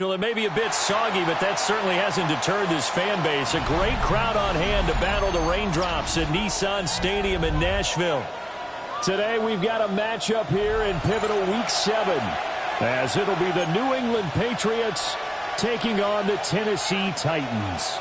Well, it may be a bit soggy, but that certainly hasn't deterred this fan base. A great crowd on hand to battle the raindrops at Nissan Stadium in Nashville. Today we've got a matchup here in pivotal Week 7, as it'll be the New England Patriots taking on the Tennessee Titans.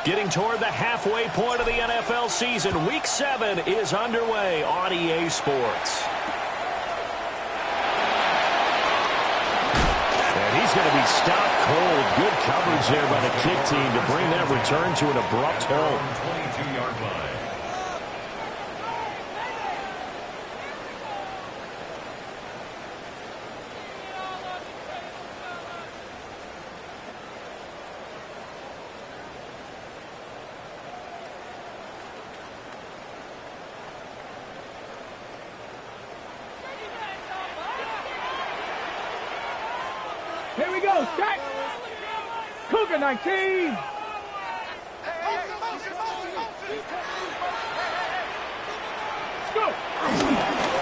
Getting toward the halfway point of the NFL season, Week 7 is underway on EA Sports. And he's going to be stopped cold. Good coverage there by the kick team to bring that return to an abrupt halt. 22-yard line. Here we go, Stack! Cougar 19! Go!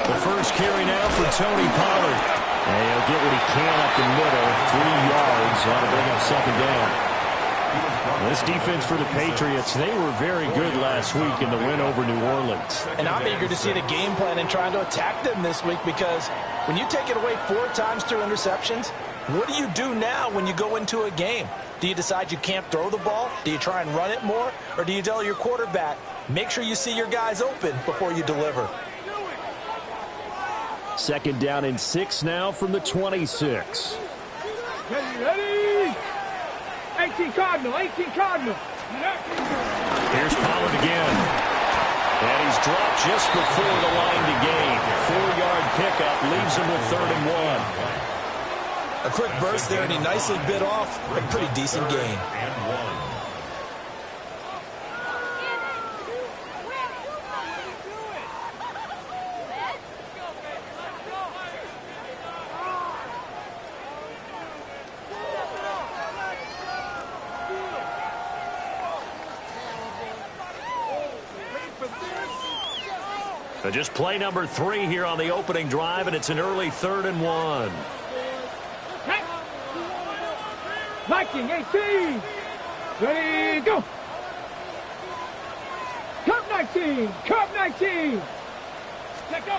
The first carry now for Tony Pollard. And he'll get what he can up the middle. 3 yards. Ought to bring up second down. This defense for the Patriots, they were very good last week in the win over New Orleans. And I'm eager to see the game plan and trying to attack them this week, because when you take it away 4 times through interceptions, what do you do now when you go into a game? Do you decide you can't throw the ball? Do you try and run it more? Or do you tell your quarterback, make sure you see your guys open before you deliver? Second down and 6 now from the 26. Ready! 18 Cardinal, 18 Cardinal. Here's Pollard again. And he's dropped just before the line to gain. 4-yard pickup leaves him with 3rd and 1. A quick burst there, and he nicely bit off a pretty decent gain. So just play number 3 here on the opening drive, and it's an early 3rd and 1. Viking 18. Ready, go. Cup 19. Cup 19. Let go.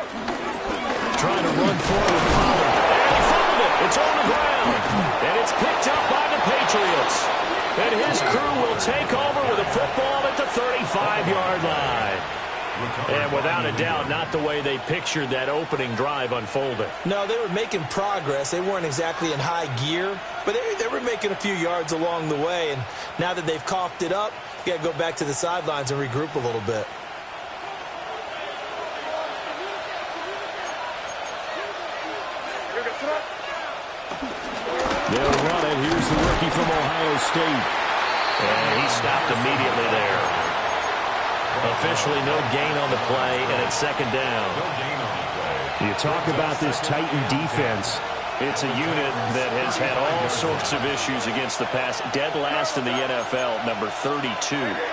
Trying to run forward, Pollard. And he fumbled it. It's on the ground. And it's picked up by the Patriots. And his crew will take over with a football at the 35-yard line. And without a doubt, not the way they pictured that opening drive unfolding. No, they were making progress. They weren't exactly in high gear, but they were making a few yards along the way. And now that they've coughed it up, you got to go back to the sidelines and regroup a little bit. They'll run it. Here's the rookie from Ohio State. And he stopped immediately there. Officially no gain on the play, and it's second down. You talk about this Titan defense. It's a unit that has had all sorts of issues against the pass. Dead last in the NFL, number 32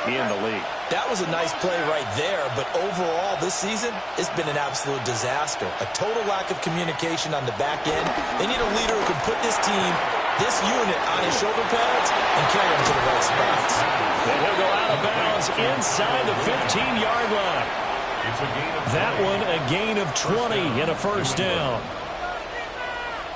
in the league. That was a nice play right there, but overall this season, it's been an absolute disaster. A total lack of communication on the back end. They need a leader who can put this team, this unit, on his shoulder pads and carry them to the right spots. And he'll go out of bounds inside the 15-yard line. That one a gain of 20 and a first down.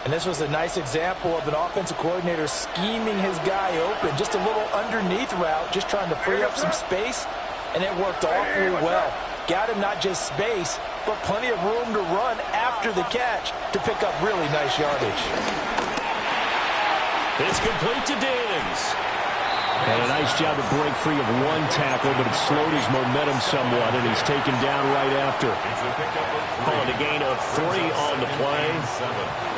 And this was a nice example of an offensive coordinator scheming his guy open. Just a little underneath route, just trying to free up some space, and it worked awfully well. Got him not just space, but plenty of room to run after the catch to pick up really nice yardage. It's complete to Dillings. And a nice job to break free of one tackle, but it slowed his momentum somewhat, and he's taken down right after. Calling a gain of 3 on the play,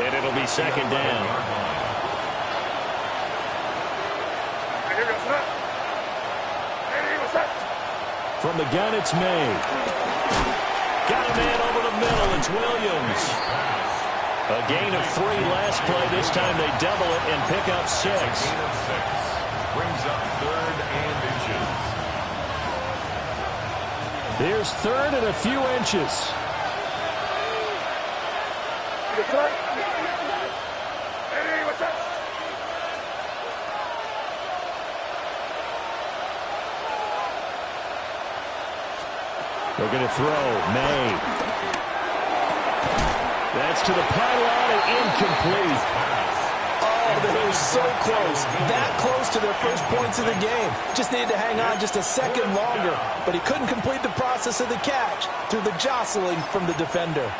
and it'll be second down. From the gun, it's May. Got a man over the middle. It's Williams. A gain of 3 last play. This time they double it and pick up 6. Brings up 3rd and inches. Here's 3rd and a few inches. They're going to throw. May. That's to the pylon and incomplete. Oh, they were so close. That close to their first points of the game. Just needed to hang on just a second longer. But he couldn't complete the process of the catch through the jostling from the defender.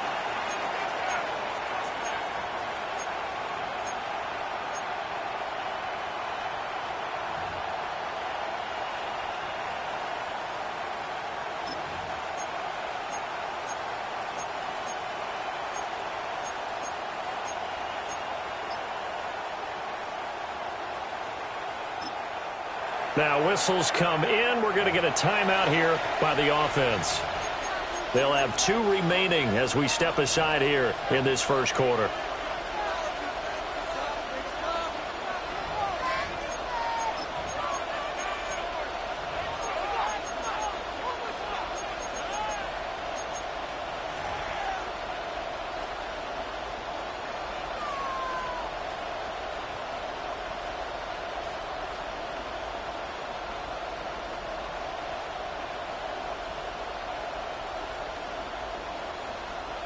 Now whistles come in. We're going to get a timeout here by the offense. They'll have 2 remaining as we step aside here in this first quarter.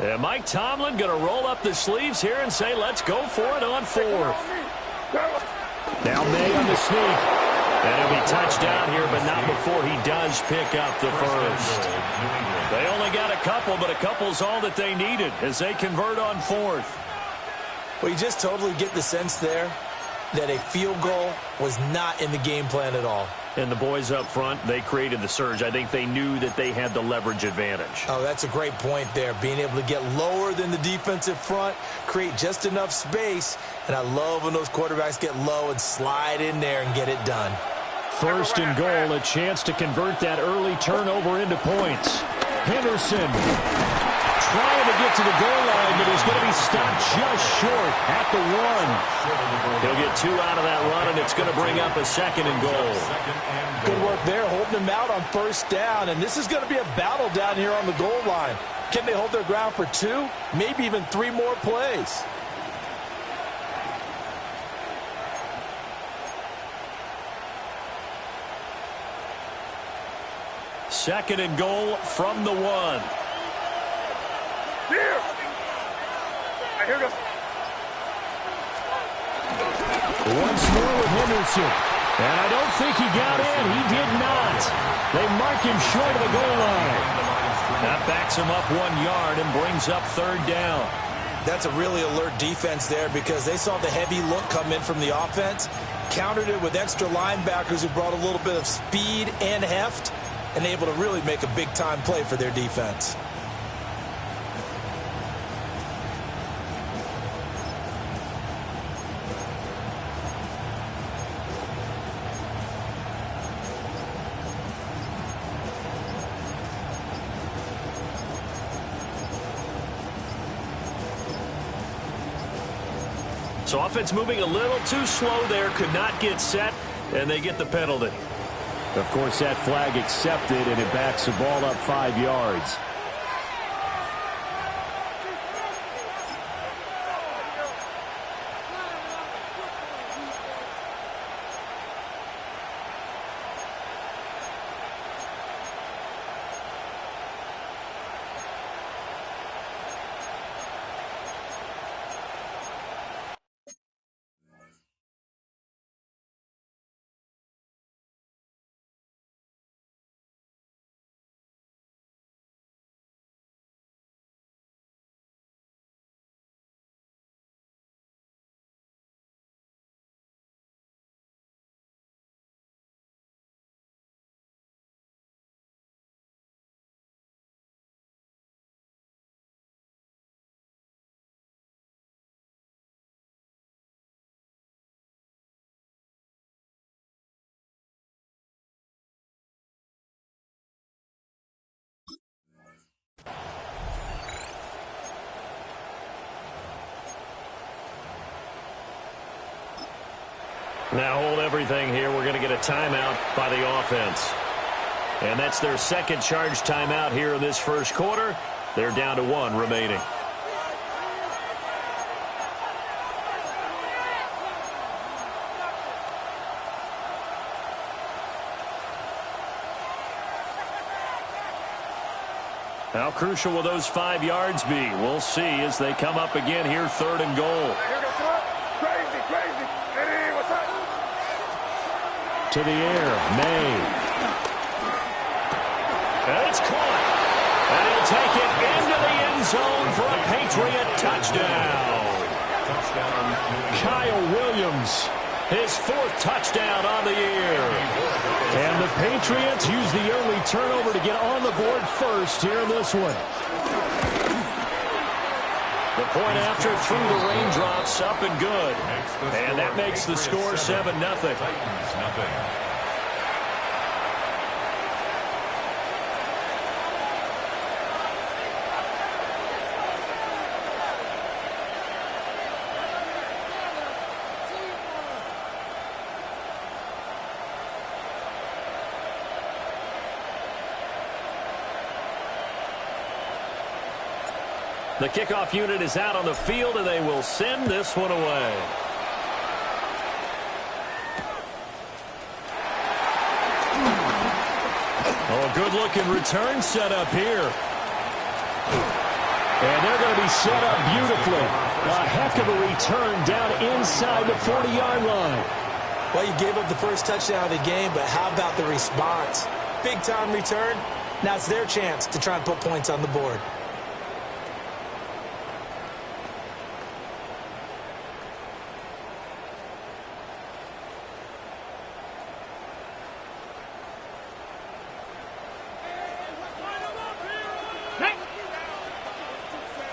And Mike Tomlin going to roll up the sleeves here and say, let's go for it on 4th. Now May on the sneak. And he'll be touchdown here, but not before he does pick up the first. They only got a couple, but a couple's all that they needed as they convert on 4th. Well, you just totally get the sense there that a field goal was not in the game plan at all. And the boys up front, they created the surge. I think they knew that they had the leverage advantage. Oh, that's a great point there. Being able to get lower than the defensive front, create just enough space. And I love when those quarterbacks get low and slide in there and get it done. 1st and goal, a chance to convert that early turnover into points. Henderson trying to get to the goal line, but he's going to be stopped just short at the 1. He'll get 2 out of that run, and it's going to bring up a 2nd and goal. Good work there, holding him out on 1st down, and this is going to be a battle down here on the goal line. Can they hold their ground for 2, maybe even 3 more plays? Second and goal from the 1. Here. Here goes. Once more with Henderson. And I don't think he got in. He did not. They mark him short of the goal line. That backs him up 1 yard and brings up 3rd down. That's a really alert defense there because they saw the heavy look come in from the offense, countered it with extra linebackers who brought a little bit of speed and heft, and able to really make a big-time play for their defense. So offense moving a little too slow there, could not get set, and they get the penalty. Of course, that flag accepted, and it backs the ball up 5 yards. Now hold everything here. We're going to get a timeout by the offense. And that's their second charge timeout here in this first quarter. They're down to 1 remaining. How crucial will those 5 yards be? We'll see as they come up again here, 3rd and goal. To the air, May. And it's caught. And he'll take it into the end zone for a Patriot touchdown. Kyle Williams, his 4th touchdown on the year. And the Patriots use the early turnover to get on the board first here in this one. The point after through the raindrops, up and good. And that makes the score 7-0. The kickoff unit is out on the field, and they will send this one away. Oh, a good-looking return set up here. And they're going to be set up beautifully. A heck of a return down inside the 40-yard line. Well, you gave up the first touchdown of the game, but how about the response? Big-time return. Now it's their chance to try and put points on the board.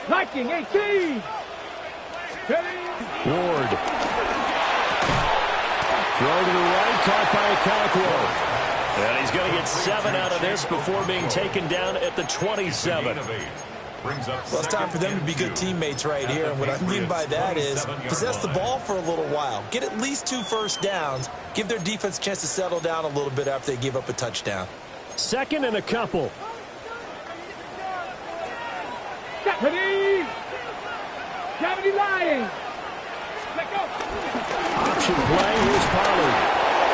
Liking 18. Ward. Throw to the right, caught by Cockrell. And he's going to get 7 out of this before being taken down at the 27. Well, it's time for them to be good teammates right here. And what I mean by that is possess the ball for a little while. Get at least 2 first downs. Give their defense a chance to settle down a little bit after they give up a touchdown. 2nd and a couple. Gravity Lions. Let go. Option play. Here's Pollard.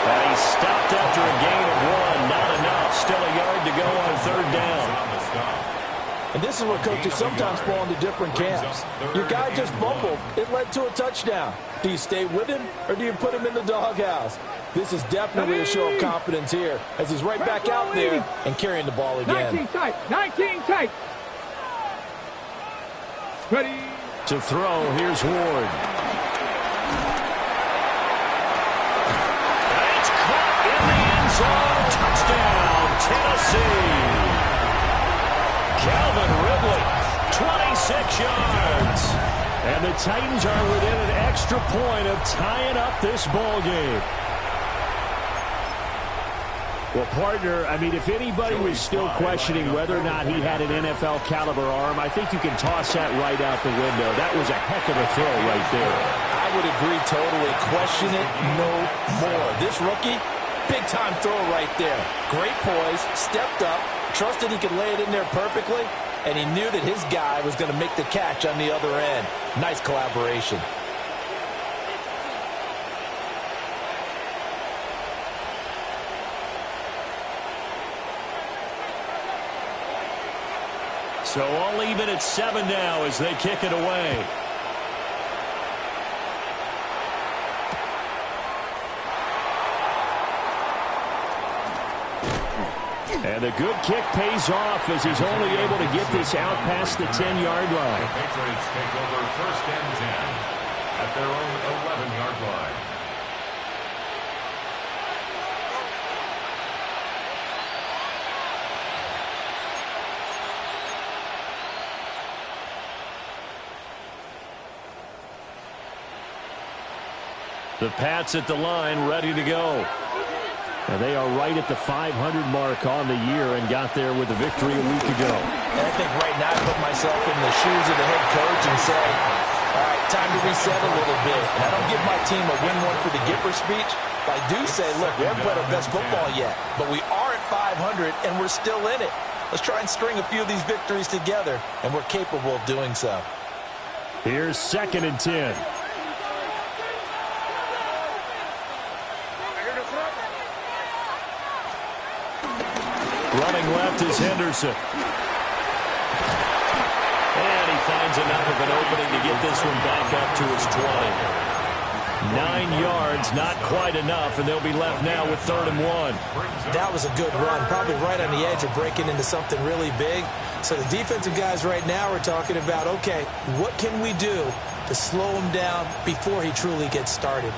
And he's stopped after a gain of 1. Not enough. Still a yard to go on 3rd down. And this is where coaches sometimes fall into different camps. Your guy just fumbled. It led to a touchdown. Do you stay with him or do you put him in the doghouse? This is definitely a show of confidence here as he's right back out there and carrying the ball again. 19 tight. 19 tight. Ready. To throw, here's Ward. And it's caught in the end zone. Touchdown, Tennessee. Calvin Ridley, 26 yards. And the Titans are within an extra point of tying up this ball game. Well, partner, I mean, if anybody was still questioning whether or not he had an NFL caliber arm, I think you can toss that right out the window. That was a heck of a throw right there. I would agree totally. Question it no more. This rookie, big-time throw right there. Great poise, stepped up, trusted he could lay it in there perfectly, and he knew that his guy was going to make the catch on the other end. Nice collaboration. So all even at 7 now as they kick it away. And a good kick pays off as he's only able to get this out past the 10-yard line. The Patriots take over 1st and 10 at their own 11-yard line. The Pats at the line, ready to go. And they are right at the 500 mark on the year and got there with the victory a week ago. And I think right now I put myself in the shoes of the head coach and say, All right, time to reset a little bit. And I don't give my team a win one for the Gipper speech, but I do say, look, we haven't played our best football yet, but we are at 500, and we're still in it. Let's try and string a few of these victories together, and we're capable of doing so. Here's 2nd and 10. Running left is Henderson. And he finds enough of an opening to get this one back up to his 20. 9 yards, not quite enough, and they'll be left now with 3rd and 1. That was a good run, probably right on the edge of breaking into something really big. So the defensive guys right now are talking about, okay, what can we do to slow him down before he truly gets started?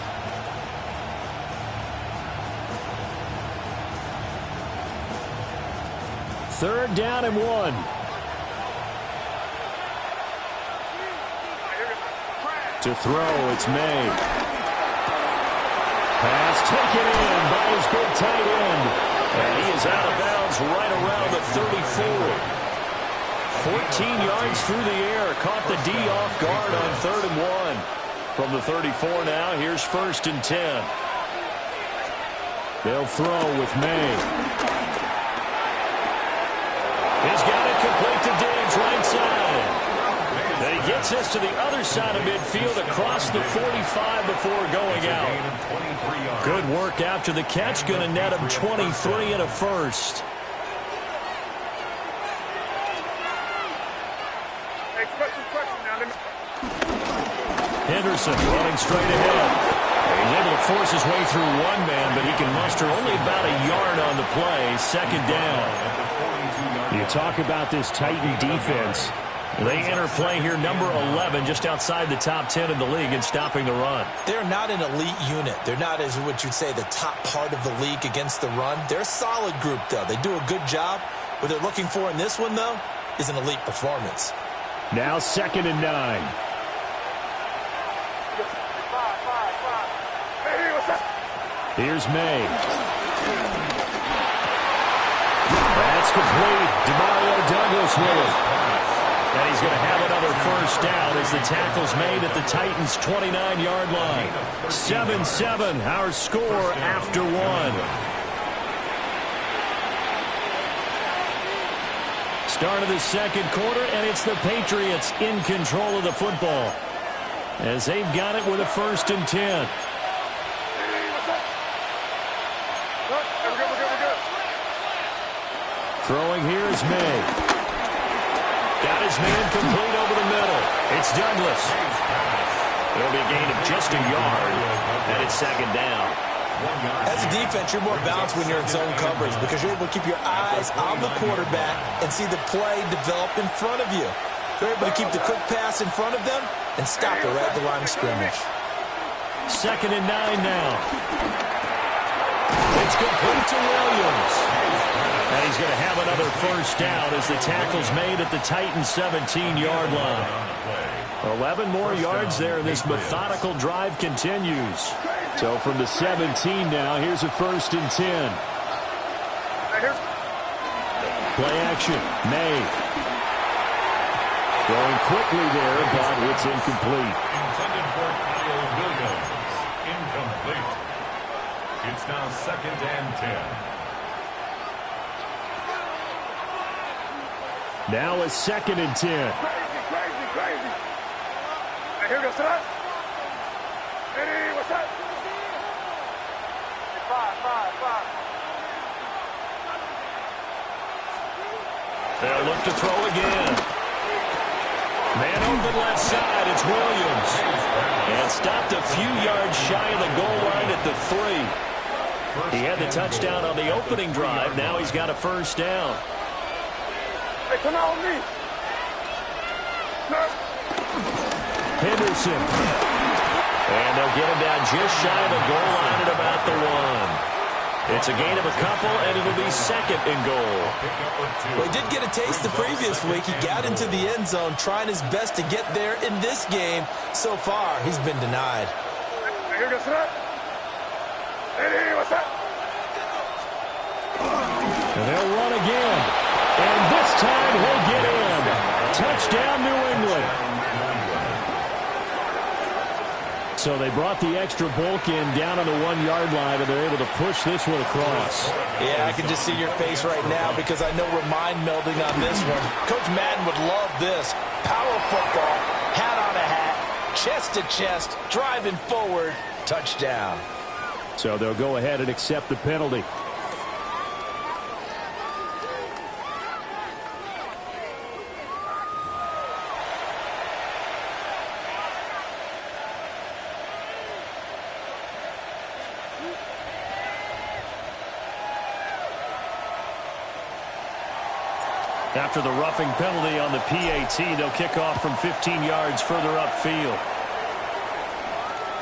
Third down and 1. To throw, it's May. Pass taken in by his big tight end. And he is out of bounds right around the 34. 14 yards through the air. Caught the D off guard on 3rd and 1. From the 34 now, here's 1st and 10. They'll throw with May. He's got it complete to Diggs, right side. And he gets this to the other side of midfield across the 45 before going out. Good work after the catch. Going to net him 23 and a first. Henderson running straight ahead. He's able to force his way through one man, but he can muster only about a yard on the play. 2nd down. You talk about this Titan defense. They enter play here, number 11, just outside the top 10 in the league in stopping the run. They're not an elite unit. They're not, as what you'd say, the top part of the league against the run. They're a solid group, though. They do a good job. What they're looking for in this one, though, is an elite performance. Now 2nd and 9. Here's May. That's complete. DeMario Douglas with it. And he's going to have another first down as the tackle's made at the Titans' 29-yard line. 7-7, our score after 1. Start of the 2nd quarter, and it's the Patriots in control of the football as they've got it with a 1st and 10. Throwing here is May. Got his man complete over the middle. It's Douglas. It'll be a gain of just a yard, and it's 2nd down. As a defense, you're more balanced when you're in zone coverage because you're able to keep your eyes on the quarterback and see the play develop in front of you. You're able to keep the quick pass in front of them and stop it right at the line of scrimmage. 2nd and 9 now. It's complete to Williams. And he's going to have another first down as the tackle's made at the Titans' 17-yard line. 11 more yards there, and this methodical drive continues. So from the 17 now, here's a 1st and 10. Play action, May. Throwing quickly there, but it's incomplete. Intended for Kyle Williams. Incomplete. It's now 2nd and 10. Now a 2nd and 10. Crazy. Hey, here goes that. Hey, what's that? 5. They'll look to throw again. Man open left side. It's Williams. And stopped a few yards shy of the goal line at the 3. He had the touchdown on the opening drive. Now he's got a first down. Hey, come on me. Henderson. And they'll get him down just shy of the goal line at about the 1. It's a gain of a couple, and it'll be 2nd and goal. Well, he did get a taste the previous week. He got into the end zone, trying his best to get there in this game. So far, he's been denied. Hey, here goes that. Hey, what's that? And they'll run again. And this time he'll get in. Touchdown, New England. So they brought the extra bulk in down on the 1-yard line, and they're able to push this one across. Yeah, I can just see your face right now because I know we're mind melding on this one. Coach Madden would love this. Power football, hat on a hat, chest to chest, driving forward, touchdown. So they'll go ahead and accept the penalty. After the roughing penalty on the PAT, they'll kick off from 15 yards further upfield.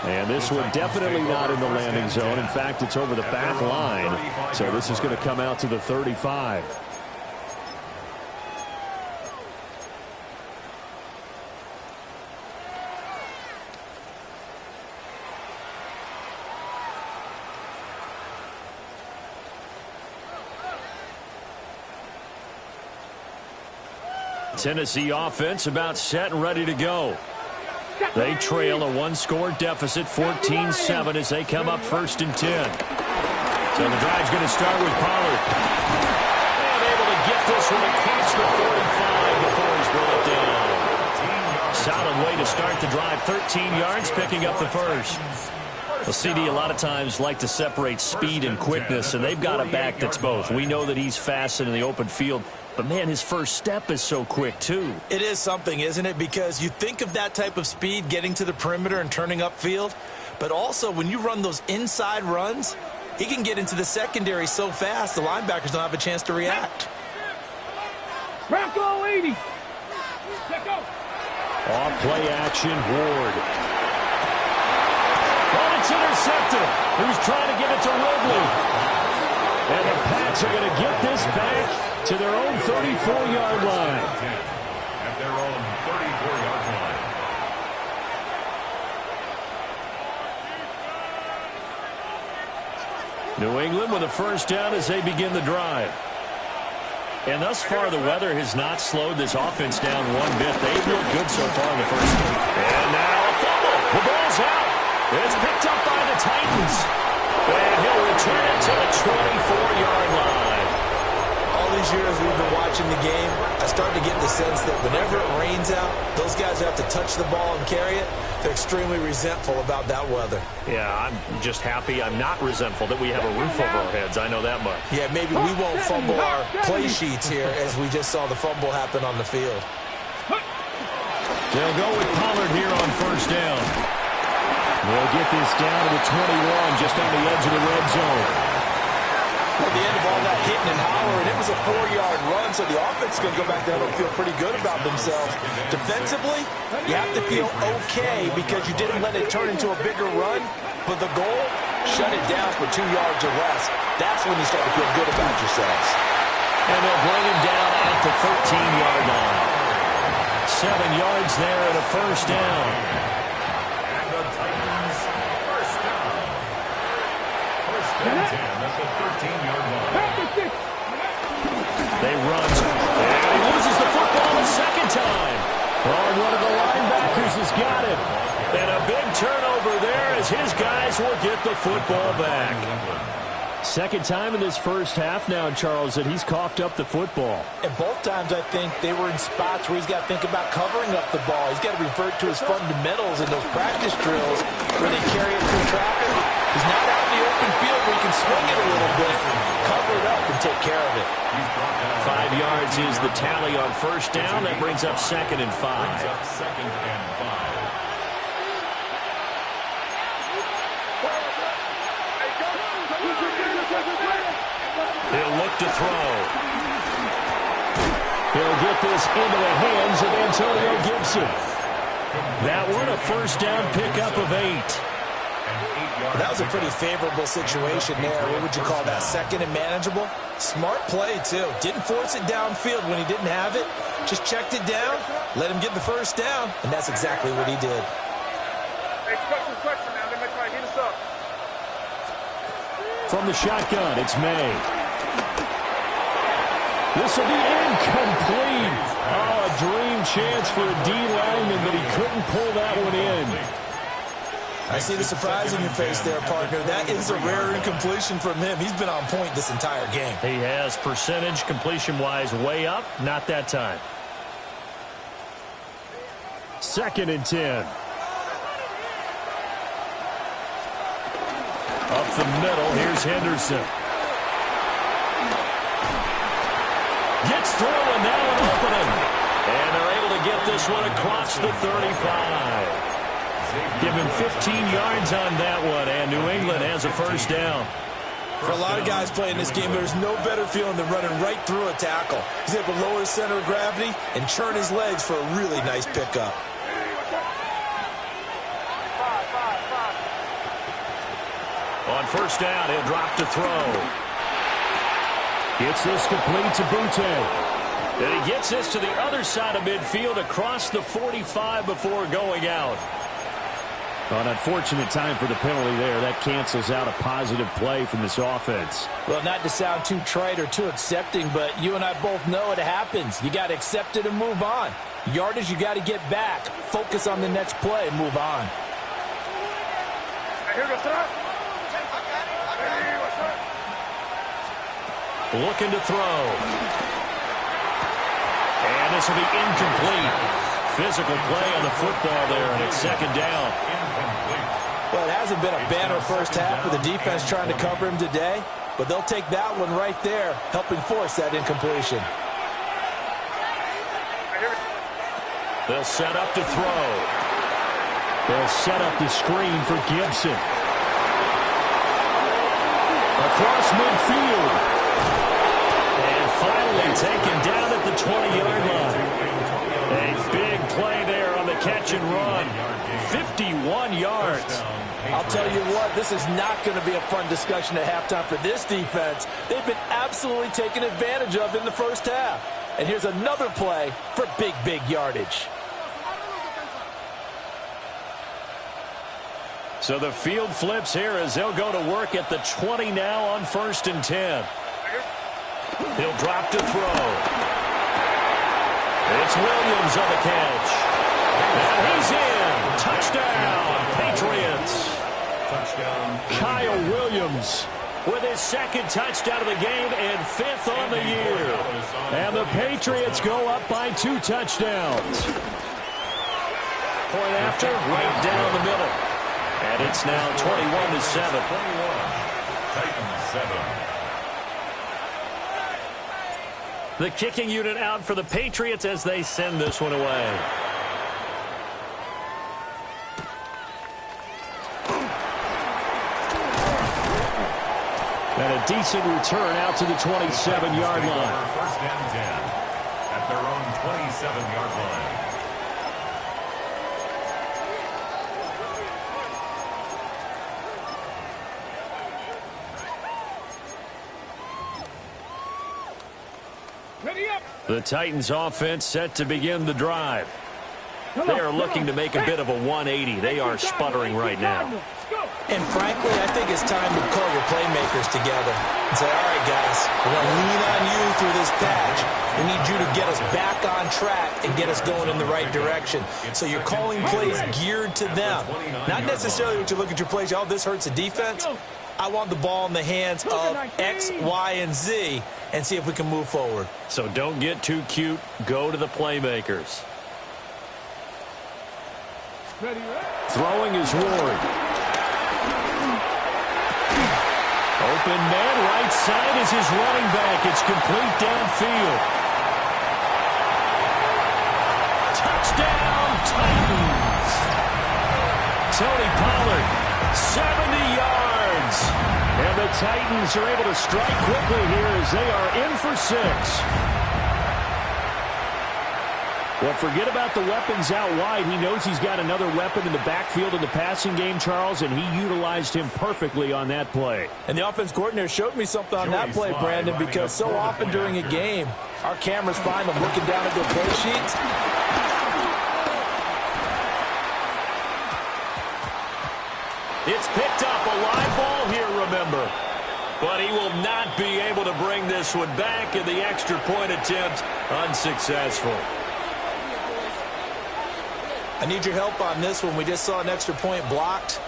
And this one definitely not in the landing zone. In fact, it's over the back line. So this is going to come out to the 35. Tennessee offense about set and ready to go. They trail a 1-score deficit, 14-7, as they come up 1st and 10. So the drive's going to start with Pollard. And able to get this one across the 45 before he's brought down. Solid way to start the drive, 13 yards, picking up the first. Well, CD, a lot of times like to separate speed and quickness, and they've got a back that's both. We know that he's fast in the open field, but, man, his first step is so quick, too. It is something, isn't it? Because you think of that type of speed getting to the perimeter and turning upfield, but also when you run those inside runs, he can get into the secondary so fast the linebackers don't have a chance to react. Bronco 80. Let's go. Off play action, Ward. Oh, it's intercepted. Who's trying to give it to Ridley? And the Pats are going to get this back to their own 34-yard line. At their own 34-yard line. New England with a first down as they begin the drive. And thus far, the weather has not slowed this offense down one bit. They've looked good so far in the first game. And now a fumble. The ball's out. It's picked up by the Titans. And he'll return it to the 24-yard line. All these years we've been watching the game, I start to get the sense that whenever it rains out, those guys who have to touch the ball and carry it, they're extremely resentful about that weather. Yeah, I'm just happy I'm not resentful that we have a roof over our heads. I know that much. Yeah, maybe we won't fumble our play sheets here as we just saw the fumble happen on the field. They'll go with Pollard here on first down. They'll get this down to the 21, just on the edge of the red zone. At the end of all that hitting and hollering, it was a 4-yard run, so the offense is going to go back there and feel pretty good about themselves. Defensively, you have to feel okay because you didn't let it turn into a bigger run, but the goal, shut it down for 2 yards or less. That's when you start to feel good about yourselves. And they'll bring him down at the 13-yard line. 7 yards there and a first down. And the Titans first down. First and 10 at the 13-yard line. They run. And he loses the football the second time. Oh, one of the linebackers has got it. And a big turnover there as his guys will get the football back. Second time in this first half now, Charles, that he's coughed up the football. And both times, I think, they were in spots where he's got to think about covering up the ball. He's got to revert to his fundamentals in those practice drills where they carry it through traffic. He's not out in the open field where he can swing it a little bit, cover it up, and take care of it. 5 yards is the tally on first down. That brings up 2nd and 5. He'll look to throw. He'll get this into the hands of Antonio Gibson. That one, a first down pickup of 8. That was a pretty favorable situation there. What would you call that? Second and manageable? Smart play, too. Didn't force it downfield when he didn't have it. Just checked it down, let him get the first down, and that's exactly what he did. Hey, question now. They might try to hit us up. From the shotgun, it's May. This will be incomplete. Oh, a dream chance for a D lineman, but he couldn't pull that one in. I see the surprise in your face there, partner. That is a rare incompletion from him. He's been on point this entire game. He has percentage completion-wise way up. Not that time. 2nd and 10. Up the middle, here's Henderson. Gets through and now an opening. And they're able to get this one across the 35. Give him 15 yards on that one, and New England has a first down. For a lot of guys playing this game, there's no better feeling than running right through a tackle. He's able to lower his center of gravity and churn his legs for a really nice pickup. On first down, he'll drop to throw. Gets this complete to Butte. And he gets this to the other side of midfield across the 45 before going out. An unfortunate time for the penalty there. That cancels out a positive play from this offense. Well, not to sound too trite or too accepting, but you and I both know it happens. You got to accept it and move on. Yardage, you got to get back. Focus on the next play and move on. Looking to throw. And this will be incomplete. Physical play on the football there, and it's 2nd down. Well, it hasn't been a banner first half with the defense trying to cover him today, but they'll take that one right there, helping force that incompletion. They'll set up to throw. They'll set up the screen for Gibson. Across midfield. And finally taken down at the 20-yard line. A big play there on the catch and run. 51 yards. I'll tell you what, this is not going to be a fun discussion at halftime for this defense. They've been absolutely taken advantage of in the first half. And here's another play for big yardage. So the field flips here as they'll go to work at the 20 now on 1st and 10. He'll drop to throw. It's Williams on the catch. And he's in. Touchdown, Patriots. Touchdown. Kyle Williams with his 2nd touchdown of the game and 5th on the year. And the Patriots go up by 2 touchdowns. Point after, right down the middle. And it's now 21-7. 21. Titans 7. The kicking unit out for the Patriots as they send this one away. And a decent return out to the 27-yard line. 1st and 10 at their own 27-yard line. The Titans offense set to begin the drive. They are looking to make a bit of a 180. They are sputtering right now. And frankly, I think it's time to call your playmakers together and say, all right, guys, we're going to lean on you through this patch. We need you to get us back on track and get us going in the right direction. So you're calling plays geared to them. Not necessarily what you look at your plays, oh, this hurts the defense. I want the ball in the hands of X, Y, and Z and see if we can move forward. So don't get too cute. Go to the playmakers. Throwing is Ward. Open man, right side is his running back. It's complete downfield. Touchdown, Titans. Tony Pollard, 70 yards. And the Titans are able to strike quickly here as they are in for 6. Well, forget about the weapons out wide. He knows he's got another weapon in the backfield in the passing game, Charles, and he utilized him perfectly on that play. And the offense coordinator showed me something on that play, Brandon, because so often during a game, our cameras find them looking down at their play sheets. It's picked up, a live ball here, remember. But he will not be able to bring this one back, and the extra point attempt unsuccessful. I need your help on this one. We just saw an extra point blocked.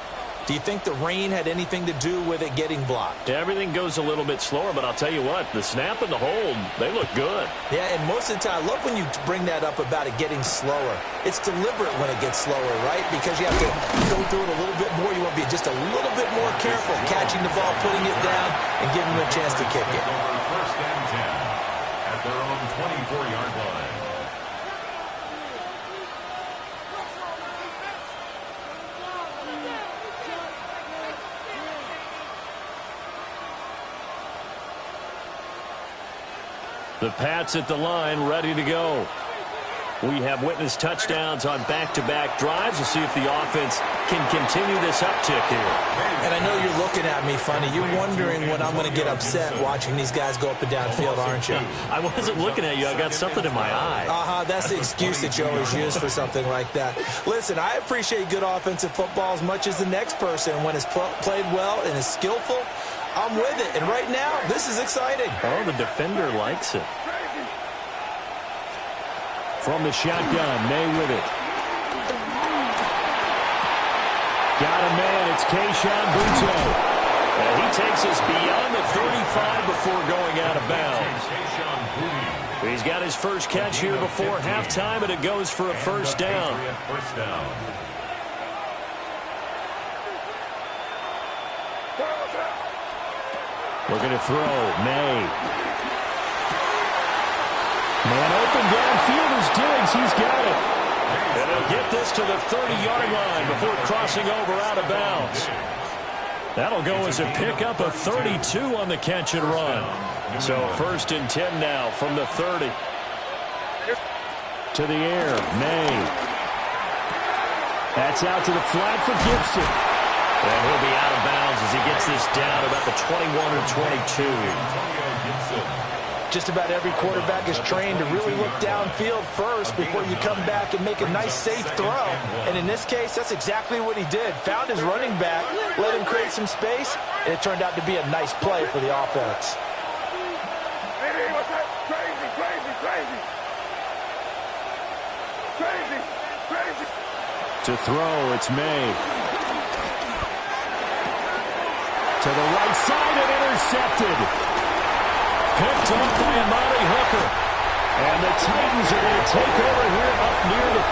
Do you think the rain had anything to do with it getting blocked? Everything goes a little bit slower, but I'll tell you what, the snap and the hold, they look good. Yeah, and most of the time, I love when you bring that up about it getting slower. It's deliberate when it gets slower, right? Because you have to go through it a little bit more. You want to be just a little bit more careful catching the ball, putting it down, and giving them a chance to kick it. First and 10 at their own 24-yard line. The Pats at the line, ready to go. We have witnessed touchdowns on back-to-back drives. We'll see if the offense can continue this uptick here. And I know you're looking at me funny. You're wondering when I'm going to get upset watching these guys go up and down field, aren't you? I wasn't looking at you. I got something in my eye. That's the excuse that you always use for something like that. Listen, I appreciate good offensive football as much as the next person. When it's played well and is skillful, I'm with it. And right now, this is exciting. Oh, the defender likes it. From the shotgun, May with it. Got a man. It's Kayshon Boutte. And he takes us beyond the 35 before going out of bounds. He's got his first catch here before halftime, and it goes for a first down. Looking to throw. May. Man open downfield is Diggs. He's got it. And he'll get this to the 30-yard line before crossing over out of bounds. That'll go as a pickup of 32 on the catch and run. So first and 10 now from the 30. To the air, May. That's out to the flat for Gibson. And he'll be out of bounds as he gets this down about the 21 or 22. Just about every quarterback is trained to really look downfield first before you come back and make a nice, safe throw. And in this case, that's exactly what he did. Found his running back, let him create some space, and it turned out to be a nice play for the offense. To throw, it's May. To the right side and intercepted. Picked up by Amari Hooker. And the Titans are going to take over here up near the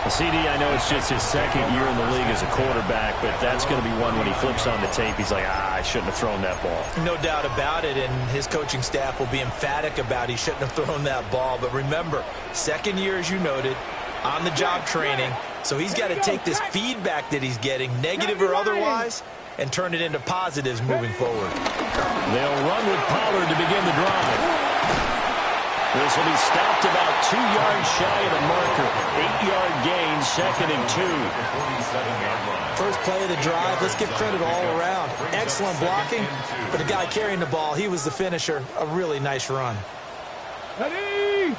40. CD, I know it's just his second year in the league as a quarterback, but that's going to be one when he flips on the tape. He's like, I shouldn't have thrown that ball. No doubt about it, and his coaching staff will be emphatic about he shouldn't have thrown that ball. But remember, second year, as you noted, on-the-job training, so he's got to take this feedback that he's getting, negative or otherwise, and turn it into positives moving forward. They'll run with Pollard to begin the drive. This will be stopped about 2 yards shy of the marker. 8-yard gain, 2nd and 2. First play of the drive, let's give credit all around. Excellent blocking, but the guy carrying the ball, he was the finisher. A really nice run. Ready?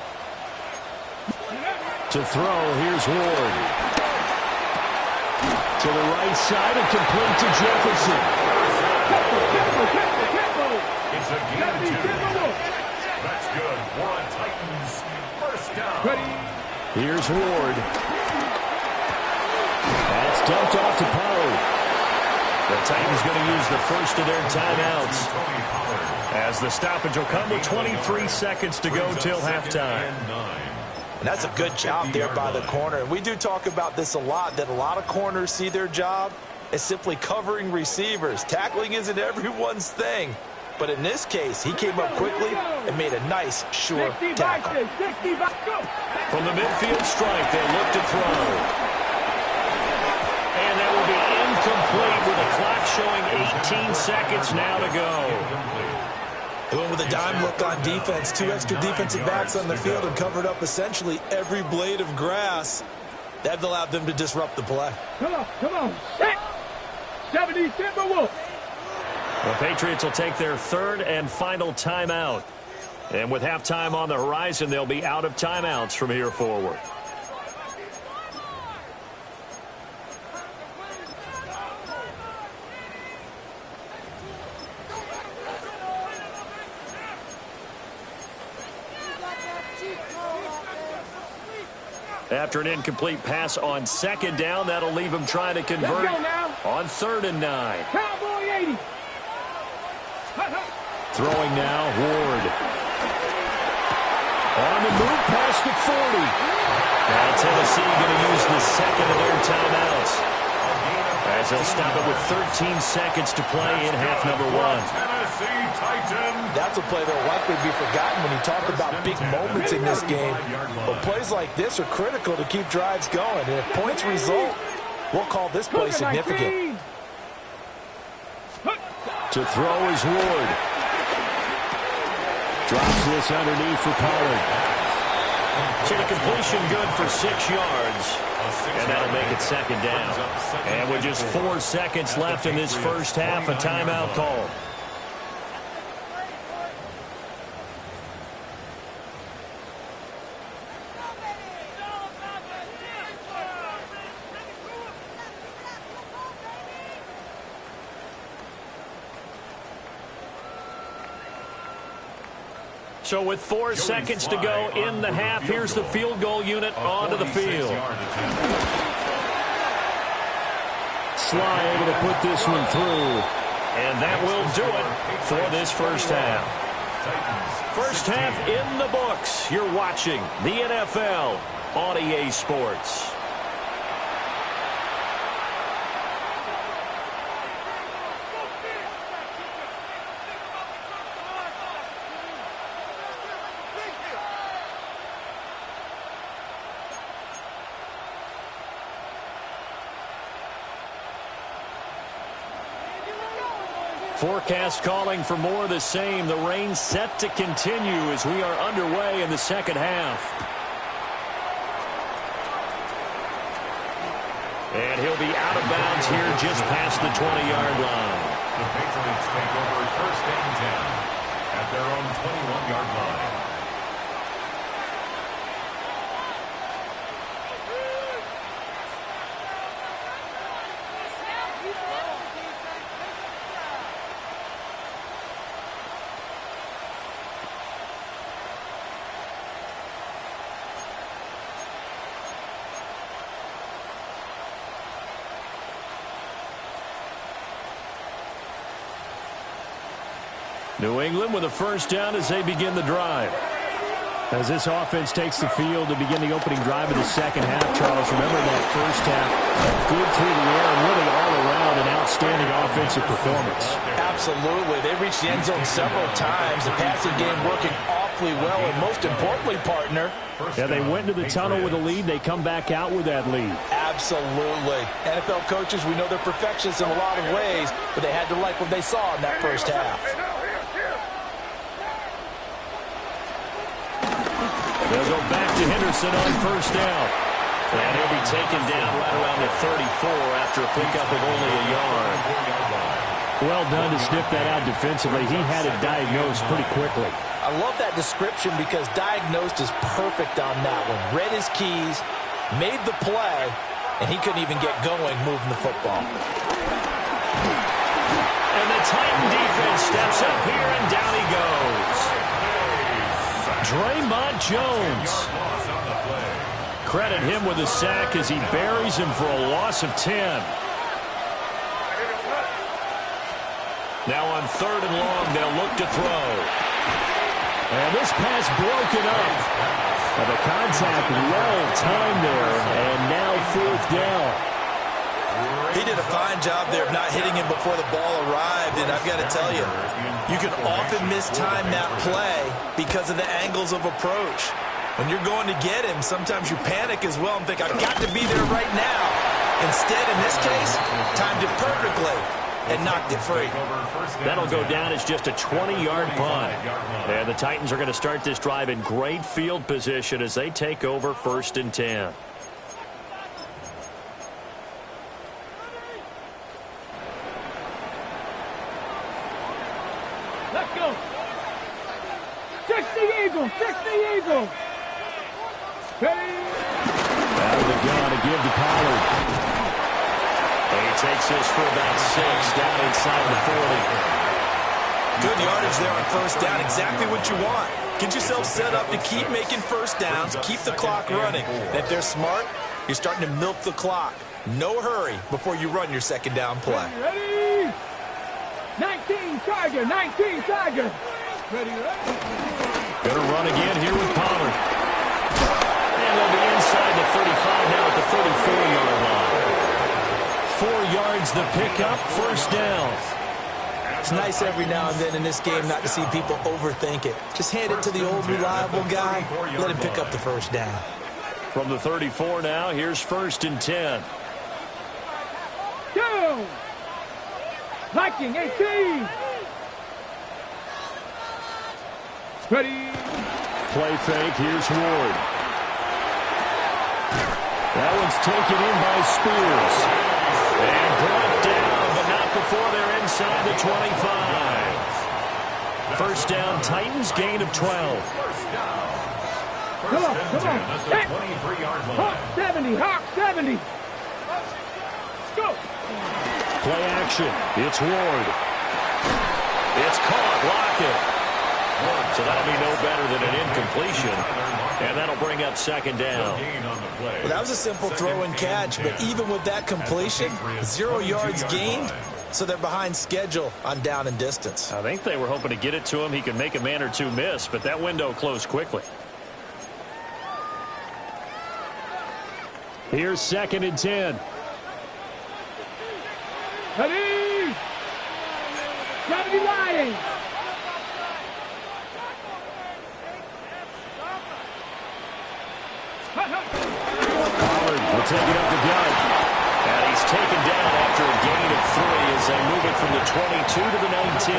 To throw, here's Ward. To the right side and complete to Jefferson. It's a game 2. That's good. For a Titans first down. Here's Ward. That's dumped off to Pollard. The Titans going to use the first of their timeouts. As the stoppage will come with 23 seconds to go till halftime. And that's a good job there by the corner. And we do talk about this a lot, that a lot of corners see their job as simply covering receivers. Tackling isn't everyone's thing. But in this case, he came up quickly and made a nice, sure tackle. From the midfield strike, they look to throw. And that will be incomplete with a clock showing 18 seconds now to go. They went with a dime look on defense. 2 extra defensive backs on the field and covered up essentially every blade of grass. That allowed them to disrupt the play. Come on. 70 Timberwolves. The Patriots will take their third and final timeout. And with halftime on the horizon, they'll be out of timeouts from here forward. After an incomplete pass on second down, that'll leave him trying to convert on 3rd and 9. Cowboy 80. Throwing now, Ward. On the move past the 40. Now Tennessee going to use the second of their timeouts, as they'll stop it with 13 seconds to play in half number 1. That's a play that will likely be forgotten when you talk about big moments in this game. But plays like this are critical to keep drives going. And if points result, we'll call this play significant. To throw is Ward. Drops this underneath for Pollard. So the completion good for 6 yards. And that'll make it 2nd down. And with just 4 seconds left in this first half, a timeout call. So with 4 seconds to go in the half, here's the field goal unit onto the field. Sly able to put this one through. And that will do it for this first half. First half in the books. You're watching the NFL on EA Sports. Forecast calling for more of the same. The rain set to continue as we are underway in the second half. And he'll be out of bounds here just past the 20-yard line. The Patriots take over 1st and 10 at their own 21-yard line. New England with a first down as they begin the drive. As this offense takes the field to begin the opening drive of the second half, Charles, remember that first half, good through the air and really all around an outstanding offensive performance. Absolutely. They reached the end zone several times. The passing game working awfully well, and most importantly, partner. Yeah, they went to the tunnel with a lead. They come back out with that lead. Absolutely. NFL coaches, we know they're perfectionists in a lot of ways, but they had to like what they saw in that first half. They'll go back to Henderson on first down. And he'll be taken down right around the 34 after a pickup of only a yard. Well done to sniff that out defensively. He had it diagnosed pretty quickly. I love that description because diagnosed is perfect on that one. Read his keys, made the play, and he couldn't even get going moving the football. And the Titan defense steps up here, and down he goes. Draymond Jones. Credit him with a sack as he buries him for a loss of 10. Now on 3rd and long, they'll look to throw. And this pass broken up. And the contact well timed there, and now 4th down. He did a fine job there of not hitting him before the ball arrived, and I've got to tell you, you can often mistime that play because of the angles of approach. When you're going to get him, sometimes you panic as well and think, I've got to be there right now. Instead, in this case, timed it perfectly and knocked it free. That'll go down as just a 20-yard punt. And the Titans are going to start this drive in great field position as they take over 1st and 10. Let's go. Fix the Eagle. Fix the Eagle. Out of the gun to give to Pollard. And he takes this for about 6 down inside the 40. Good yardage there on first down. Exactly what you want. Get yourself set up to keep making first downs, keep the clock running. And if they're smart, you're starting to milk the clock. No hurry before you run your second down play. Ready? 19 Tiger, 19 Tiger. Ready, ready. Gonna run again here with Pollard. And they'll be inside the 35 now at the 34-yard line. 4 yards the pickup, first down. It's nice every now and then in this game not to see people overthink it. Just hand it to the old reliable guy. Let him pick up the first down. From the 34 now, here's 1st and 10. Go! Viking 18. Ready? Play fake. Here's Ward. That one's taken in by Spears. And brought down, but not before they're inside the 25. First down, Titans, gain of 12. Come on, come on. Hey. Hawk 70, Hawk 70. Let's go. Play action. It's Ward. It's caught, Lockett. So that'll be no better than an incompletion. And that'll bring up second down. Well, that was a simple throw and catch, but even with that completion, 0 yards gained, so they're behind schedule on down and distance. I think they were hoping to get it to him. He could make a man or two miss, but that window closed quickly. Here's 2nd and 10. Ready? 70 Lions. Pollard will take it up the gut. And he's taken down after a gain of 3 as they move it from the 22 to the 19.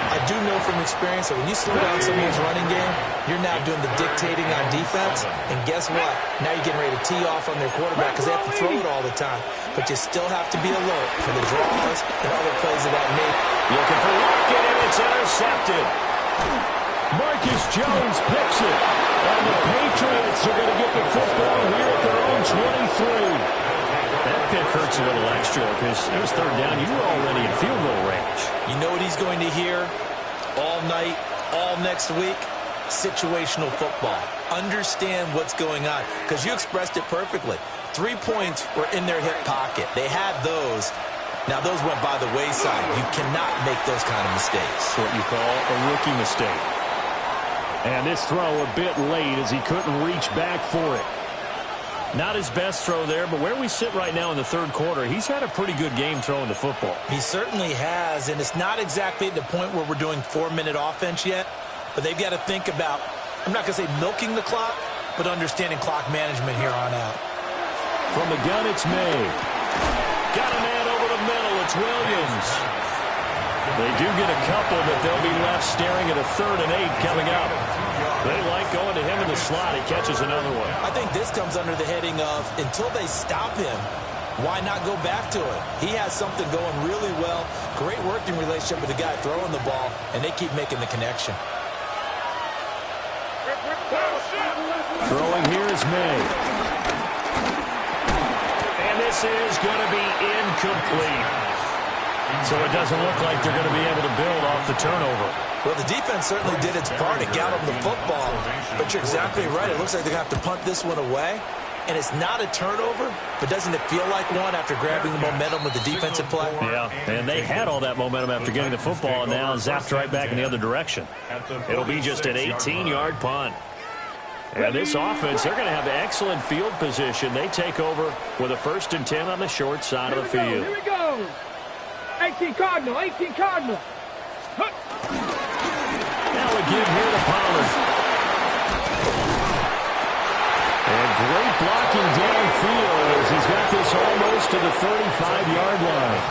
I do know from experience that when you slow down someone's running game, you're now doing the dictating on defense. And guess what? Now you're getting ready to tee off on their quarterback because they have to throw it all the time. But you still have to be alert for the draws and other plays of that nature. Looking for Lockett, and it's intercepted. Marcus Jones picks it. And the Patriots are going to get the football here at their own 23. That pick hurts a little extra because it was 3rd down. You were already in field goal range. You know what he's going to hear all night, all next week? Situational football. Understand what's going on because you expressed it perfectly. 3 points were in their hip pocket. They had those. Now, those went by the wayside. You cannot make those kind of mistakes. What you call a rookie mistake. And this throw a bit late as he couldn't reach back for it. Not his best throw there, but where we sit right now in the 3rd quarter, he's had a pretty good game throwing the football. He certainly has, and it's not exactly at the point where we're doing 4-minute offense yet, but they've got to think about, I'm not going to say milking the clock, but understanding clock management here on out. From the gun, it's May. Got a man over the middle. It's Williams. They do get a couple, but they'll be left staring at a 3rd and 8 coming up. They like going to him in the slot. He catches another one. I think this comes under the heading of, until they stop him, why not go back to it? He has something going really well. Great working relationship with the guy throwing the ball, and they keep making the connection. Throwing here is May. And this is going to be incomplete. So it doesn't look like they're going to be able to build off the turnover. Well, the defense certainly did its part to get them the football, but you're exactly right. It looks like they're going to have to punt this one away, and it's not a turnover, but doesn't it feel like one after grabbing the momentum with the defensive play? Yeah, and they had all that momentum after getting the football, and now zapped right back in the other direction. It'll be just an 18-yard punt. And this offense, they're going to have excellent field position. They take over with a 1st and 10 on the short side of the field. Here we go. 18 Cardinal, 18 Cardinal. Now a give here to Pollard. And great blocking downfield as he's got this almost to the 35-yard line.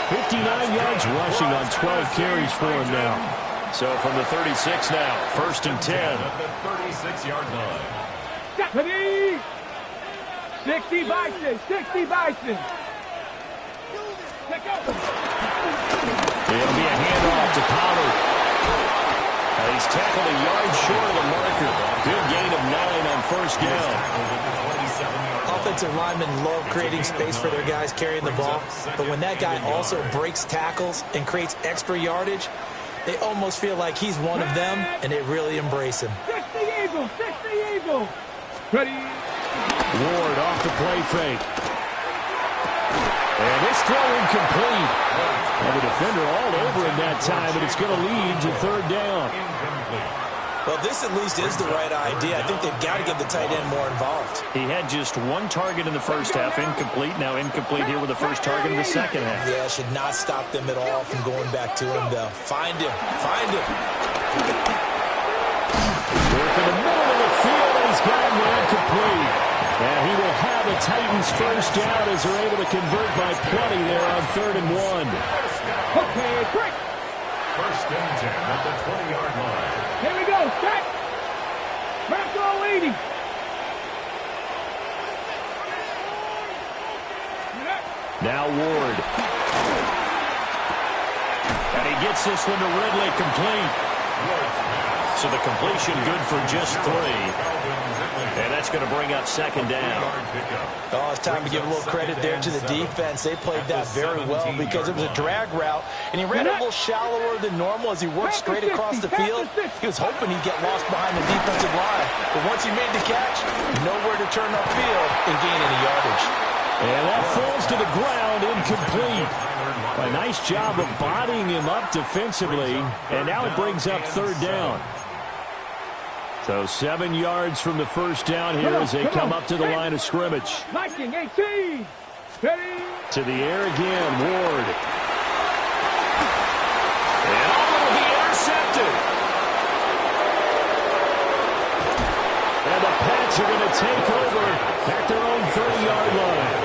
59 yards rushing on 12 carries for him now. So from the 36 now, 1st and 10. At the 36-yard line. Ready? 60 Bison, 60 Bison. It'll be a handoff to Pollard. He's tackled a yard short of the marker. Good gain of 9 on 1st down. Offensive linemen love creating space for their guys carrying the ball, but when that guy also breaks tackles and creates extra yardage, They almost feel like he's one of them, and they really embrace him. Fix the eagle! Fix the eagle! Ready? Ward off the play fake. And this throw incomplete. And the defender all over him that time, but it's going to lead to third down. Well, this at least is the right idea. I think they've got to get the tight end more involved. He had just one target in the first half, incomplete. Now incomplete here with the first target in the second half. Yeah, should not stop them at all from going back to him, though. Find him. Find him. Work in the middle of the field, and he's got him incomplete. And he will have the Titans first down as they're able to convert by plenty there on 3rd and 1. Okay, break. First and 10 at the 20-yard line. Here we go, set. Back all 80. Now Ward. And he gets this one to Ridley complete. So the completion good for just 3. And that's going to bring up second down. Oh, it's time to give a little credit there to the defense. They played that very well because it was a drag route, and he ran a little shallower than normal as he worked straight across the field. He was hoping he'd get lost behind the defensive line, but once he made the catch, nowhere to turn upfield and gain any yardage. And that falls to the ground, incomplete. A nice job of bodying him up defensively, and now it brings up third down. So 7 yards from the first down here as they come up to the line of scrimmage. Viking 18. Ready? To the air again, Ward. And will be intercepted. And the Pats are going to take over at their own 30-yard line.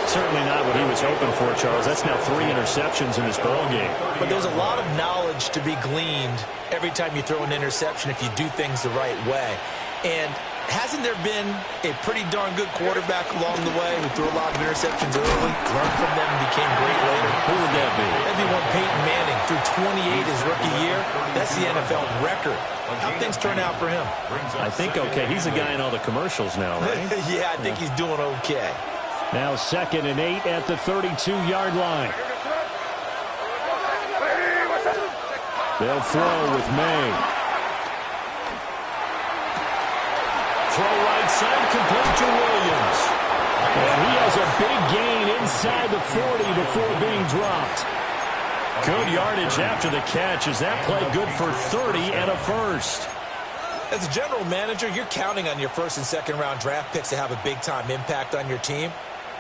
Certainly not what he was hoping for, Charles. That's now 3 interceptions in this ballgame. But there's a lot of knowledge to be gleaned every time you throw an interception if you do things the right way. And hasn't there been a pretty darn good quarterback along the way who threw a lot of interceptions early, learned from them, and became great later? Who would that be? That'd be one Peyton Manning. Threw 28 his rookie year. That's the NFL record. How'd things turn out for him? I think okay. He's a guy in all the commercials now, right? Yeah, I think he's doing okay. Now 2nd and 8 at the 32-yard line. They'll throw with May. Throw right side, complete to Williams. And he has a big gain inside the 40 before being dropped. Good yardage after the catch. Is that play good for 30 and a first? As a general manager, you're counting on your first and second round draft picks to have a big-time impact on your team.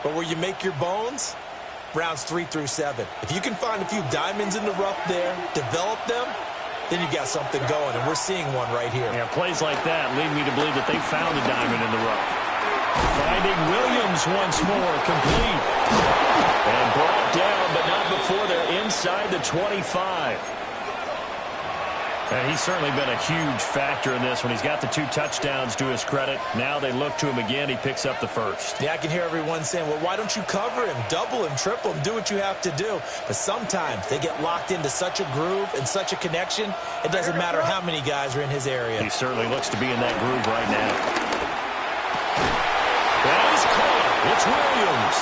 But where you make your bones, rounds 3 through 7. If you can find a few diamonds in the rough there, develop them, then you got something going, and we're seeing one right here. Yeah, plays like that lead me to believe that they found a diamond in the rough. Finding Williams once more, complete. And brought down, but not before they're inside the 25. And he's certainly been a huge factor in this when he's got the 2 touchdowns to his credit. Now they look to him again. He picks up the first. Yeah, I can hear everyone saying, well, why don't you cover him, double him, triple him, do what you have to do. But sometimes they get locked into such a groove and such a connection, it doesn't matter how many guys are in his area. He certainly looks to be in that groove right now. That is caught. It's Williams.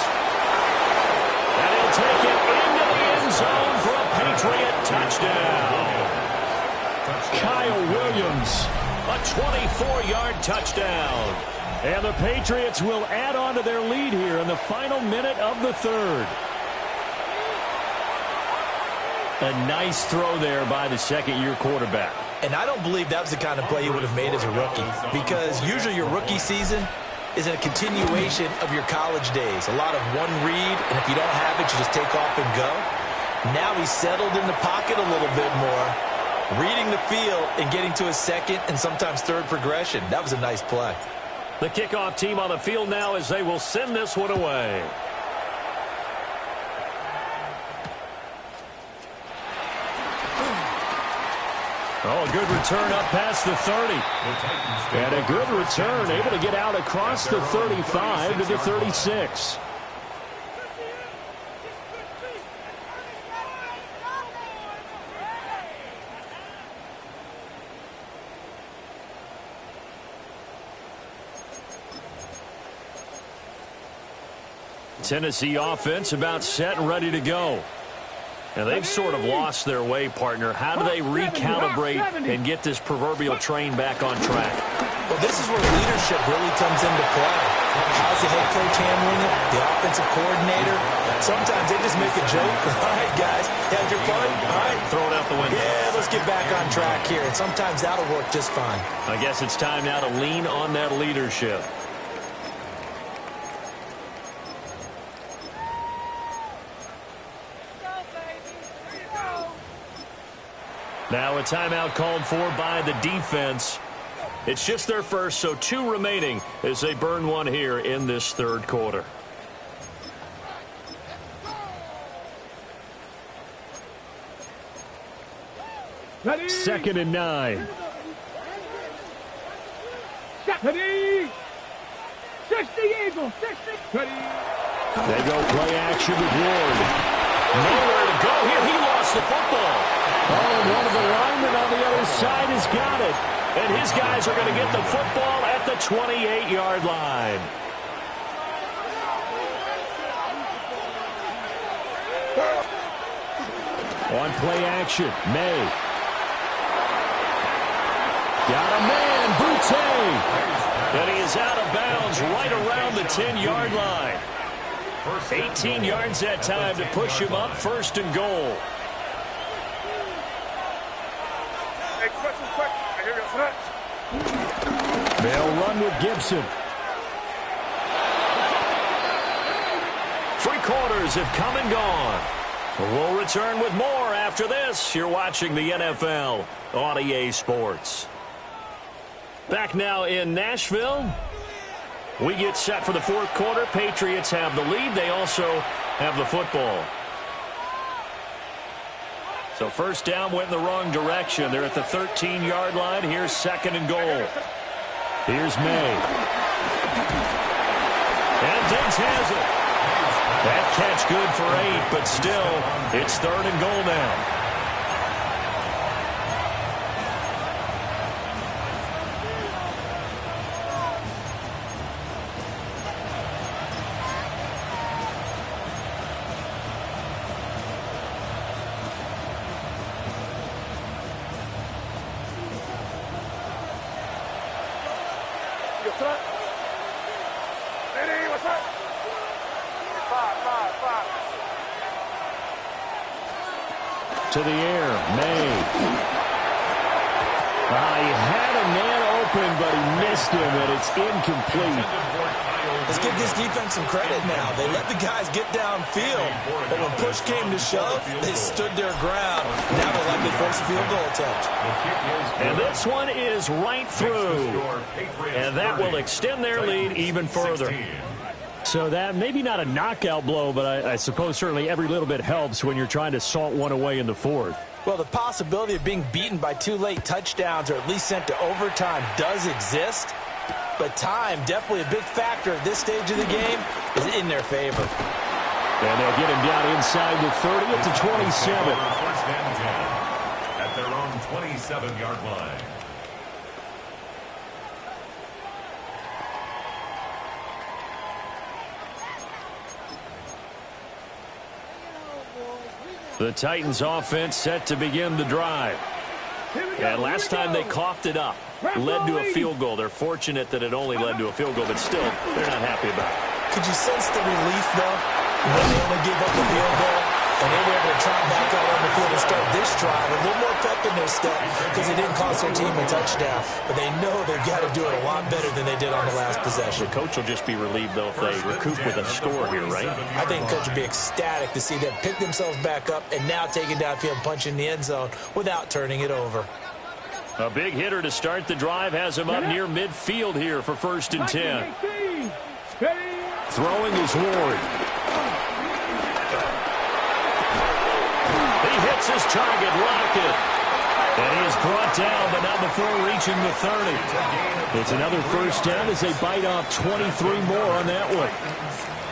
And he'll take it into the end zone for a Patriot touchdown. Kyle Williams, a 24-yard touchdown. And the Patriots will add on to their lead here in the final minute of the 3rd. A nice throw there by the second-year quarterback. And I don't believe that was the kind of play he would have made as a rookie, because usually your rookie season is a continuation of your college days. A lot of one read, and if you don't have it, you just take off and go. Now he's settled in the pocket a little bit more, reading the field and getting to his second and sometimes third progression. That was a nice play. The kickoff team on the field now as they will send this one away. Oh, a good return up past the 30. And a good return, able to get out across the 35 to the 36. Tennessee offense about set and ready to go. And they've sort of lost their way, partner. How do they recalibrate and get this proverbial train back on track? Well, this is where leadership really comes into play. How's the head coach handling it? The offensive coordinator? Sometimes they just make a joke. All right, guys, had your fun? All right. Throw it out the window. Yeah, let's get back on track here. And sometimes that'll work just fine. I guess it's time now to lean on that leadership. Now a timeout called for by the defense. It's just their first, so 2 remaining as they burn one here in this third quarter. Ready. 2nd and 9. Ready. 60 Eagles. 60. Ready. They go play action with Ward. Nowhere to go here. He lost the football. Oh, and one of the linemen on the other side has got it. And his guys are going to get the football at the 28-yard line. On play action, May. Got a man, Boutte. And he is out of bounds right around the 10-yard line. 18 yards that time to push him up 1st and goal. They'll run with Gibson. 3 quarters have come and gone. We'll return with more after this. You're watching the NFL on EA Sports. Back now in Nashville. We get set for the 4th quarter. Patriots have the lead. They also have the football. So first down went in the wrong direction. They're at the 13-yard line. Here's 2nd and goal. Here's May. And Diggs has it. That catch good for 8, but still, it's 3rd and goal now. To the air, May. He had a man open, but he missed him, and it's incomplete. Let's give this defense some credit now. They let the guys get downfield, but when push came to shove, they stood their ground. Now they're likely to force a field goal attempt. And this one is right through, and that will extend their lead even further. So that maybe not a knockout blow, but I suppose certainly every little bit helps when you're trying to salt one away in the 4th. Well, the possibility of being beaten by 2 late touchdowns or at least sent to overtime does exist, but time, definitely a big factor at this stage of the game, is in their favor. And they'll get him down inside the 30 at the 27. First and 10 at their own 27-yard line. The Titans offense set to begin the drive. And last time they coughed it up, led to a field goal. They're fortunate that it only led to a field goal, but still, they're not happy about it. Could you sense the relief, though, when they only gave up the field goal? And they were able to trot back out on the field and start this drive with a little more pep in their step because it didn't cost their team a touchdown. But they know they've got to do it a lot better than they did on the last possession. The coach will just be relieved, though, if they recoup with a score here, right? I think the coach will be ecstatic to see them pick themselves back up and now take it downfield and punch in the end zone without turning it over. A big hitter to start the drive has him up near midfield here for 1st and 10. Throwing is Ward. He hits his target, Lockett. And he is brought down, but not before reaching the 30. It's another 1st down as they bite off 23 more on that one.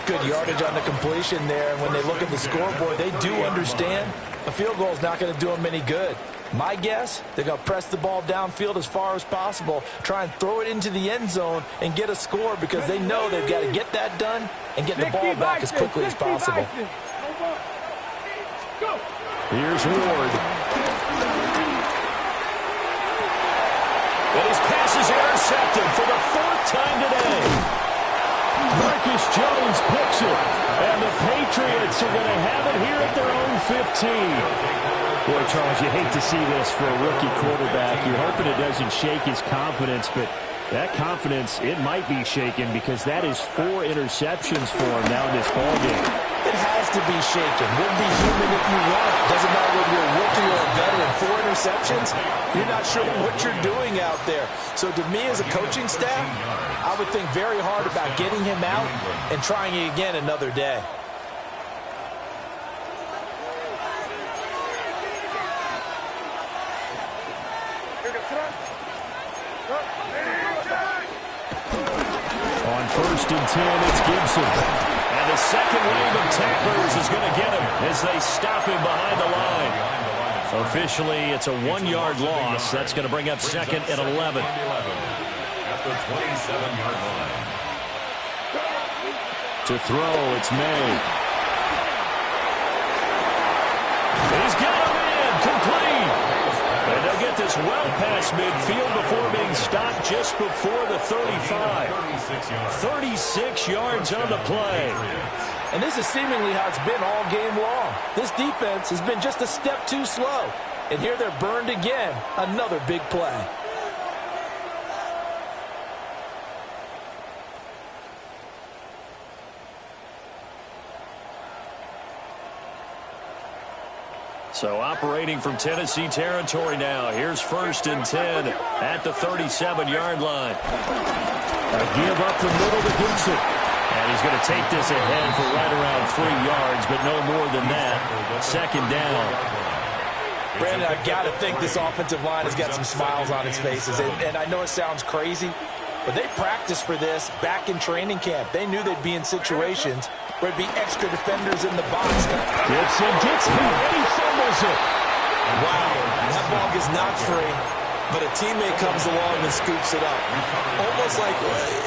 Good yardage on the completion there. And when they look at the scoreboard, they do understand a field goal is not going to do them any good. My guess, they're going to press the ball downfield as far as possible, try and throw it into the end zone and get a score because they know they've got to get that done and get the ball back as quickly as possible. Here's Ward. And his pass is intercepted for the 4th time today. Marcus Jones picks it. And the Patriots are going to have it here at their own 15. Boy, Charles, you hate to see this for a rookie quarterback. You're hoping it doesn't shake his confidence, but that confidence, it might be shaken because that is 4 interceptions for him now in this ballgame. It has to be shaken. Wouldn't be human if you weren't. Doesn't matter whether you're a rookie or a veteran. 4 interceptions, you're not sure what you're doing out there. So to me as a coaching staff, I would think very hard about getting him out and trying it again another day. On 1st and 10, it's Gibson. And the second wave of tacklers is going to get him as they stop him behind the line. Officially, it's a 1-yard loss. That's going to bring up 2nd and 11. At the 27-yard line. To throw, it's May. He's got him in, complete. And they'll get this well past midfield before being stopped just before the 35. 36 yards on the play. And this is seemingly how it's been all game long. This defense has been just a step too slow. And here they're burned again. Another big play. So operating from Tennessee territory now. Here's 1st and 10 at the 37-yard line. A give up the middle to Gibson. And he's going to take this ahead for right around 3 yards, but no more than that. 2nd down. Brandon, I've got to think this offensive line has got some smiles on its faces. And I know it sounds crazy, but they practiced for this back in training camp. They knew they'd be in situations where there'd be extra defenders in the box. Gibson gets beat and he fumbles it. Wow, that ball gets knocked free, but a teammate comes along and scoops it up.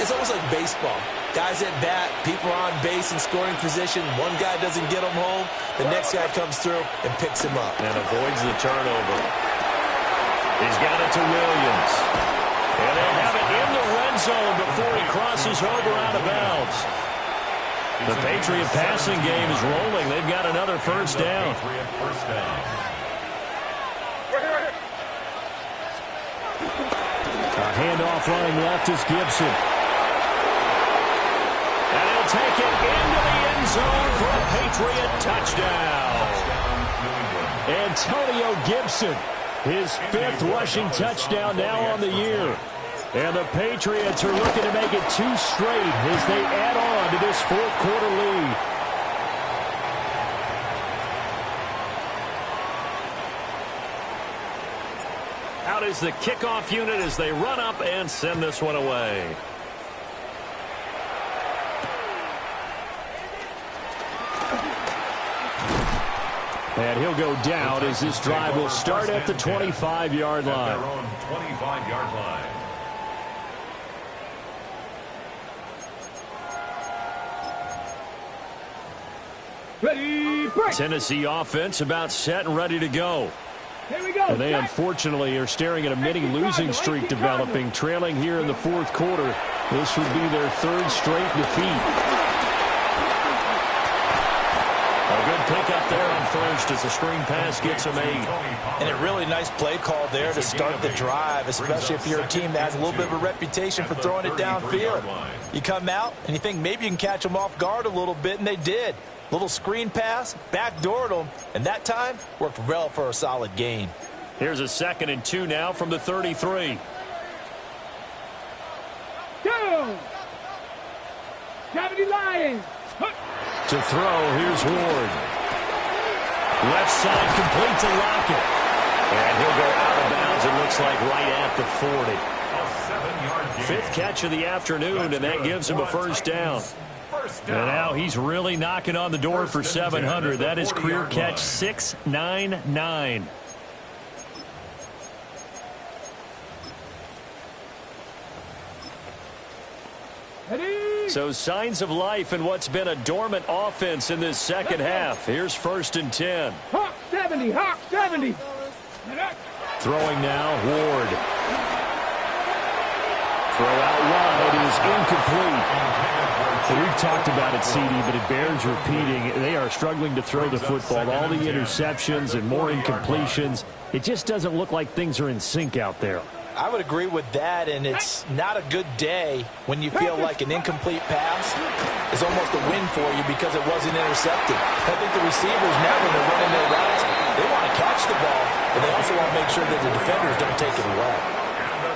It's almost like baseball. Guys at bat, people are on base in scoring position. One guy doesn't get him home. The next guy comes through and picks him up. And avoids the turnover. He's got it to Williams. And they have it in the red zone before he crosses over out of bounds. The Patriot passing game is rolling. They've got another 1st down. A handoff running left is Gibson. And he'll take it into the end zone for a Patriot touchdown. Antonio Gibson, his 5th rushing touchdown now on the year. And the Patriots are looking to make it 2 straight as they add on to this 4th quarter lead. Out is the kickoff unit as they run up and send this one away. And he'll go down as this drive will start at the 25-yard line. Their own 25-yard line. Ready, break. Tennessee offense about set and ready to go. Here we go. And they unfortunately are staring at a mini losing streak developing, trailing here in the 4th quarter. This would be their 3rd straight defeat. A good pick up there on 1st as the screen pass gets a made. And a really nice play call there to start the drive, especially if you're a team that has a little bit of a reputation for throwing it downfield. You come out and you think maybe you can catch them off guard a little bit, and they did. Little screen pass, backdoored them, and that time worked well for a solid gain. Here's a 2nd and 2 now from the 33. Go. Gravity Lions. To throw, here's Ward. Left side complete to Lockett. And he'll go out of bounds, it looks like right at the 40. A 7-yard gain. 5th catch of the afternoon, and that gives him a 1st down. And now he's really knocking on the door for 700. That is career catch 699. So signs of life in what's been a dormant offense in this second half. Here's 1st and 10. 70, Hawk, 70. Throwing now, Ward. Throw out wide is incomplete. We've talked about it, CD, but it bears repeating. They are struggling to throw the football. All the interceptions and more incompletions. It just doesn't look like things are in sync out there. I would agree with that, and it's not a good day when you feel like an incomplete pass is almost a win for you because it wasn't intercepted. I think the receivers now, when they're running their routes, they want to catch the ball, but they also want to make sure that the defenders don't take it away.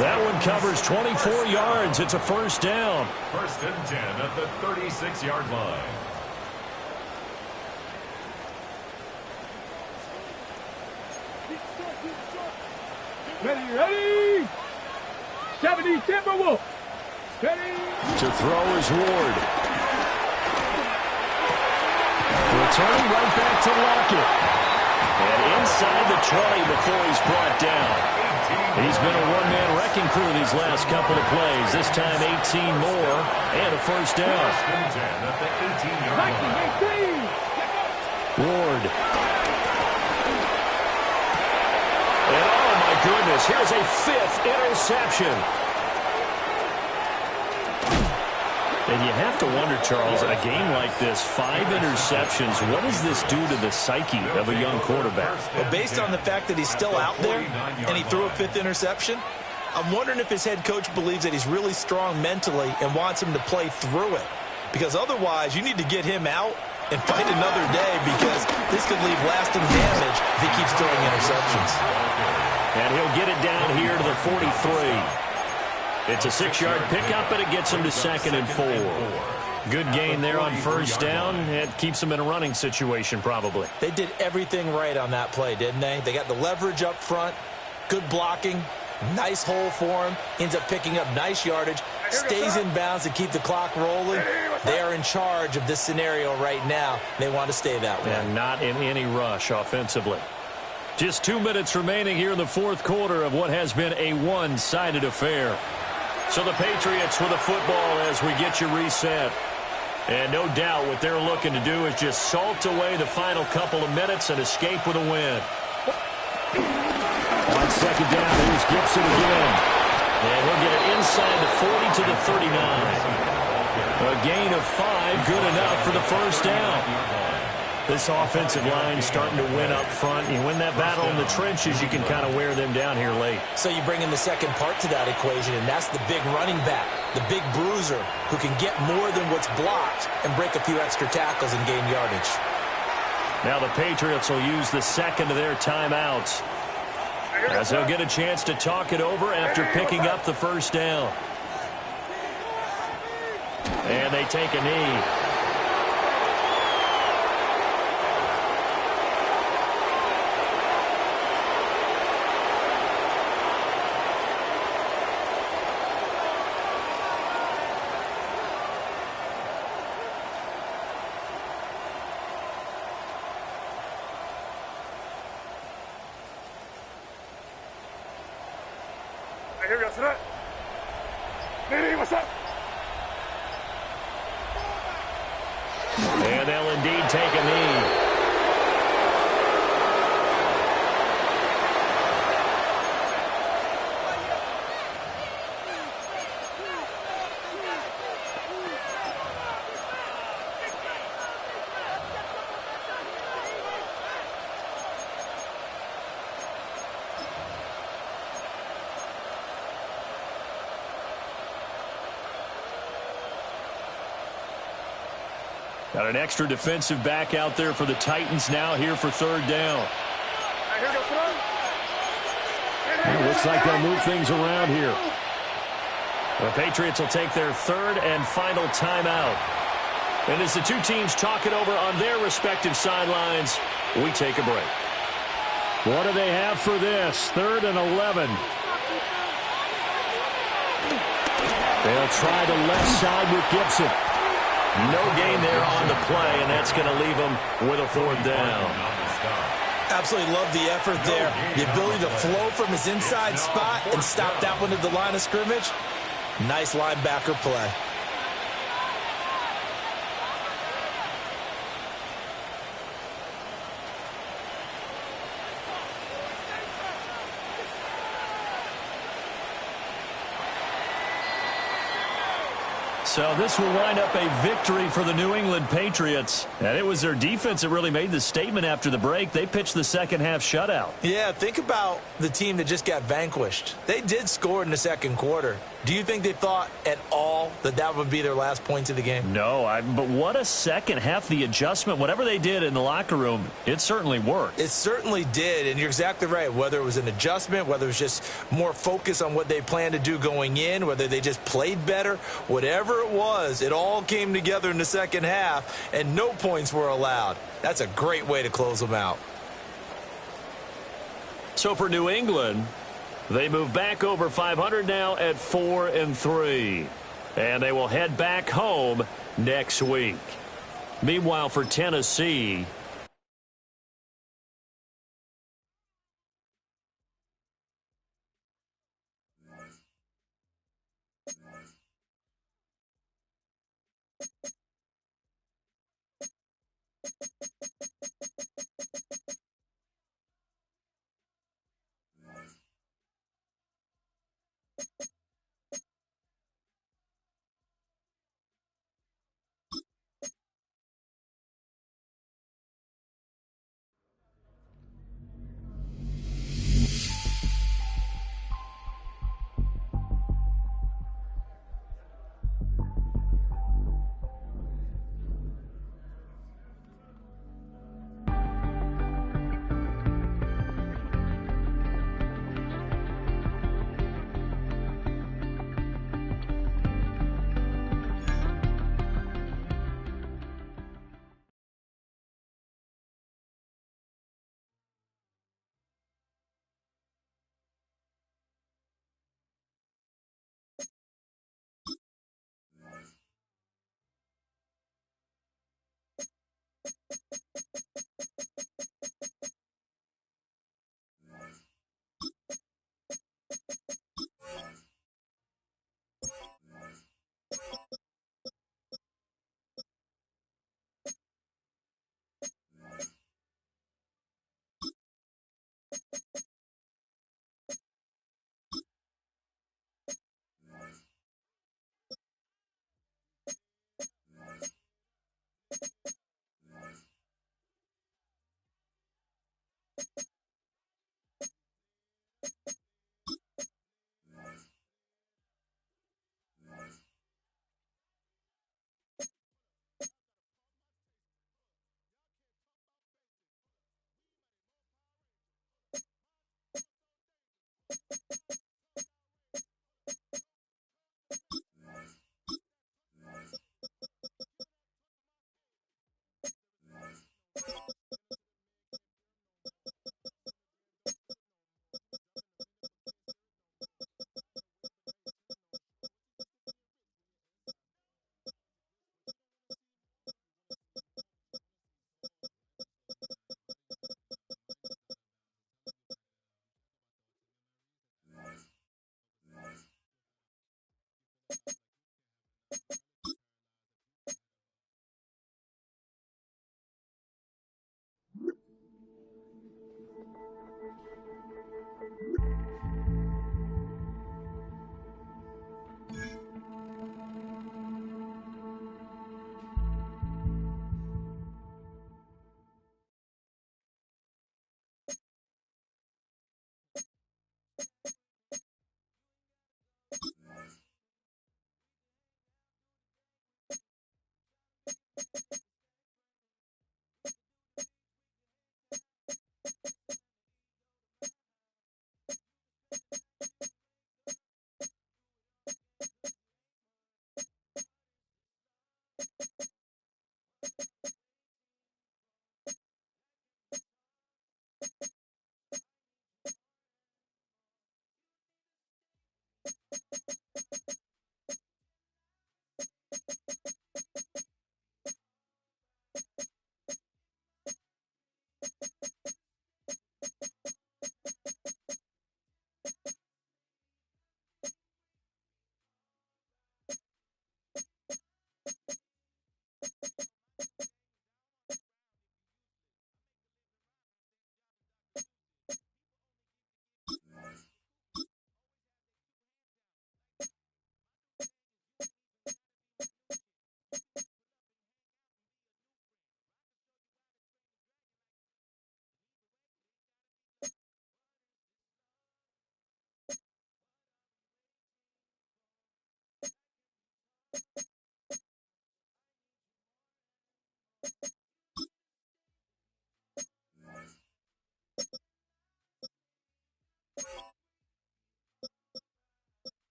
That one covers 24 yards. It's a first down. 1st and 10 at the 36-yard line. Ready. 70 Timberwolf. Ready. To throw is Ward. Returning right back to Lockett. And inside the 20 before he's brought down. He's been a one-man wrecking crew these last couple of plays. This time 18 more and a first down. 1st and 10 at the 18-yard line. Ward. And oh my goodness, here's a 5th interception. And you have to wonder, Charles, a game like this, 5 interceptions, what does this do to the psyche of a young quarterback? Well, based on the fact that he's still out there and he threw a 5th interception, I'm wondering if his head coach believes that he's really strong mentally and wants him to play through it. Because otherwise, you need to get him out and fight another day, because this could leave lasting damage if he keeps throwing interceptions. And he'll get it down here to the 43. It's a 6-yard pickup, and it gets him to 2nd and 4. Good gain there on first down. It keeps him in a running situation, probably. They did everything right on that play, didn't they? They got the leverage up front, good blocking, nice hole for him, ends up picking up nice yardage, stays in bounds to keep the clock rolling. They are in charge of this scenario right now. They want to stay that way. And not in any rush offensively. Just 2 minutes remaining here in the 4th quarter of what has been a one-sided affair. So the Patriots with the football as we get you reset. And no doubt what they're looking to do is just salt away the final couple of minutes and escape with a win. On second down, here's Gibson again. And he'll get it inside the 40 to the 39. A gain of 5, good enough for the first down. This offensive line starting to win up front. You win that battle in the trenches, you can kind of wear them down here late. So you bring in the second part to that equation, and that's the big running back, the big bruiser, who can get more than what's blocked and break a few extra tackles and gain yardage. Now the Patriots will use the second of their timeouts, as they'll get a chance to talk it over after picking up the first down. And they take a knee. And they'll indeed take a knee. Got an extra defensive back out there for the Titans now here for third down. It looks like they'll move things around here. The Patriots will take their third and final timeout. And as the two teams talk it over on their respective sidelines, we take a break. What do they have for this? 3rd and 11. They'll try the left side with Gibson. No gain there on the play, and that's going to leave them with a 4th down. Absolutely love the effort there. The ability to flow from his inside spot and stop that one at the line of scrimmage. Nice linebacker play. So this will wind up a victory for the New England Patriots. And it was their defense that really made the statement after the break. They pitched the second half shutout. Yeah, think about the team that just got vanquished. They did score in the second quarter. Do you think they thought at all that that would be their last points of the game? No, but what a second half. The adjustment, whatever they did in the locker room, it certainly worked. It certainly did, and you're exactly right. Whether it was an adjustment, whether it was just more focus on what they planned to do going in, whether they just played better, whatever it was, it all came together in the second half, and no points were allowed. That's a great way to close them out. So for New England, they move back over 500 now at 4-3. And they will head back home next week. Meanwhile, for Tennessee,